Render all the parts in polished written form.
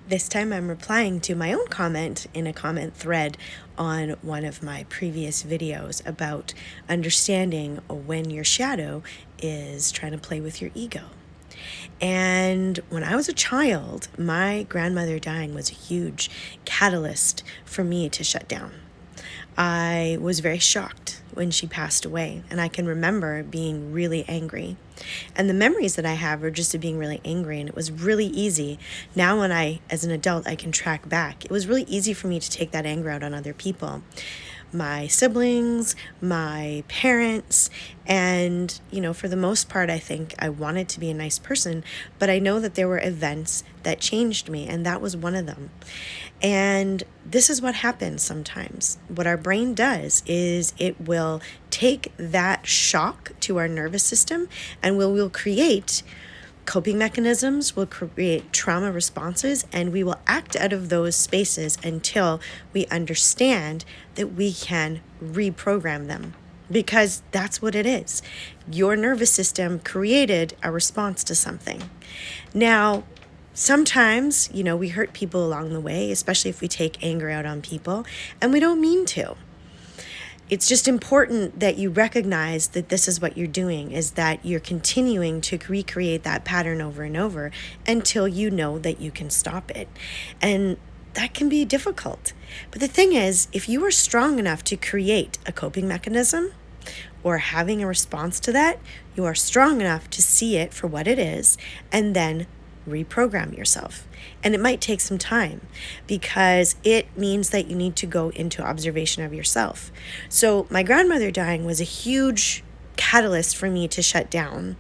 This time I'm replying to my own comment in a comment thread on one of my previous videos about understanding when your shadow is trying to play with your ego. And when I was a child, my grandmother dying was a huge catalyst for me to shut down. I was very shocked when she passed away, and I can remember being really angry. And the memories that I have are just of being really angry, and it was really easy. Now when as an adult, I can track back. It was really easy for me to take that anger out on other people. My siblings, my parents, and, for the most part, I think I wanted to be a nice person, but I know that there were events that changed me, and that was one of them. And this is what happens sometimes. What our brain does is it will take that shock to our nervous system and will create coping mechanisms, will create trauma responses, and we will act out of those spaces until we understand that we can reprogram them. Because that's what it is. Your nervous system created a response to something. Now, sometimes, we hurt people along the way, especially if we take anger out on people, and we don't mean to. It's just important that you recognize that this is what you're doing, is that you're continuing to recreate that pattern over and over until you know that you can stop it. And that can be difficult. But the thing is, if you are strong enough to create a coping mechanism or having a response to that, you are strong enough to see it for what it is and then reprogram yourself. And it might take some time because it means that you need to go into observation of yourself. So my grandmother dying was a huge catalyst for me to shut down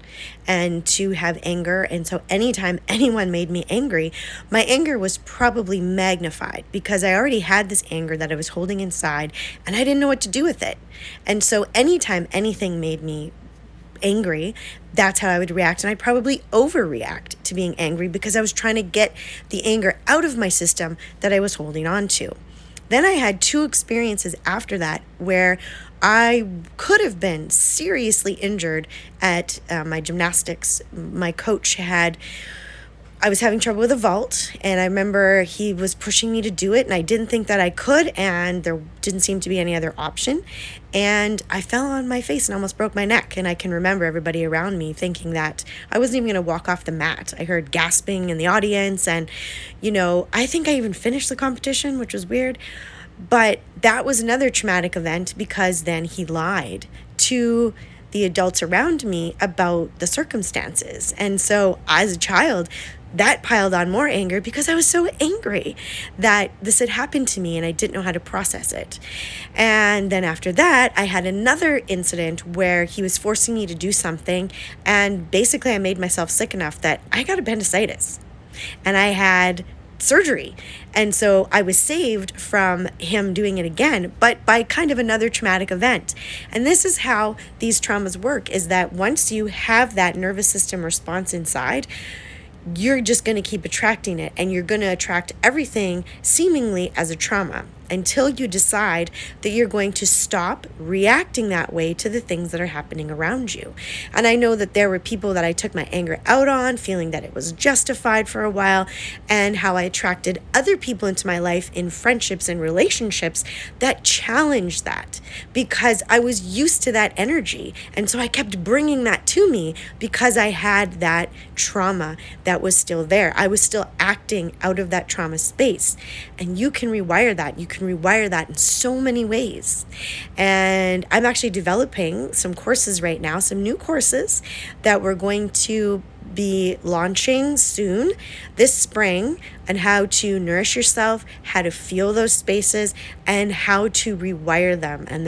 and to have anger. And so anytime anyone made me angry, my anger was probably magnified because I already had this anger that I was holding inside and I didn't know what to do with it. And so anytime anything made me angry, that's how I would react. And I'd probably overreact to being angry because I was trying to get the anger out of my system that I was holding on to. Then I had two experiences after that where I could have been seriously injured at my gymnastics. My coach I was having trouble with a vault, and I remember he was pushing me to do it, and I didn't think that I could, and there didn't seem to be any other option. And I fell on my face and almost broke my neck. And I can remember everybody around me thinking that I wasn't even going to walk off the mat. I heard gasping in the audience, and, I think I even finished the competition, which was weird. But that was another traumatic event because then he lied to the adults around me about the circumstances. And so as a child, that piled on more anger because I was so angry that this had happened to me and I didn't know how to process it. And then after that, I had another incident where he was forcing me to do something, and basically I made myself sick enough that I got appendicitis and I had surgery. And so I was saved from him doing it again, but by kind of another traumatic event. And this is how these traumas work, is that once you have that nervous system response inside, you're just going to keep attracting it, and you're going to attract everything seemingly as a trauma until you decide that you're going to stop reacting that way to the things that are happening around you. And I know that there were people that I took my anger out on, feeling that it was justified for a while, and how I attracted other people into my life in friendships and relationships that challenged that because I was used to that energy. And so I kept bringing that to me because I had that trauma that was still there. I was still acting out of that trauma space. And you can rewire that. You can rewire that in so many ways. And I'm actually developing some courses right now, some new courses that we're going to be launching soon this spring, on how to nourish yourself, how to feel those spaces, and how to rewire them. And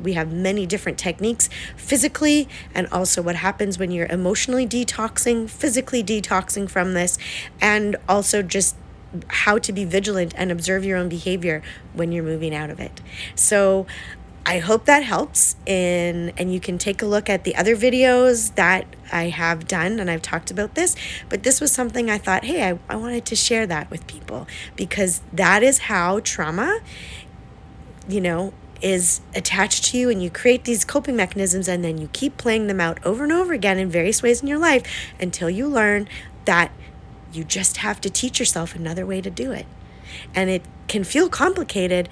we have many different techniques physically, and also what happens when you're emotionally detoxing, physically detoxing from this, and also just how to be vigilant and observe your own behavior when you're moving out of it. So I hope that helps, and you can take a look at the other videos that I have done, and I've talked about this, but this was something I thought, hey, I wanted to share that with people, because that is how trauma, is attached to you, and you create these coping mechanisms, and then you keep playing them out over and over again in various ways in your life until you learn that You just have to teach yourself another way to do it. And it can feel complicated,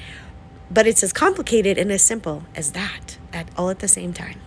but it's as complicated and as simple as that all at the same time.